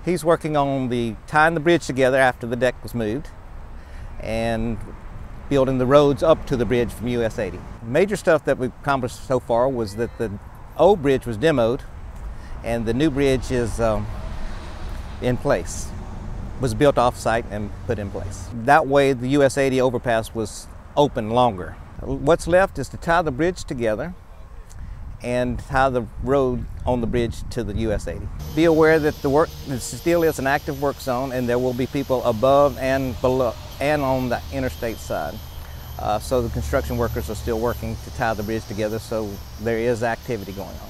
He's working on tying the bridge together after the deck was moved and building the roads up to the bridge from US 80. Major stuff that we've accomplished so far was that the old bridge was demoed and the new bridge is in place. Was built off-site and put in place. That way the US 80 overpass was open longer. What's left is to tie the bridge together and tie the road on the bridge to the US 80. Be aware that this still is an active work zone and there will be people above and below and on the interstate side. So the construction workers are still working to tie the bridge together, so there is activity going on.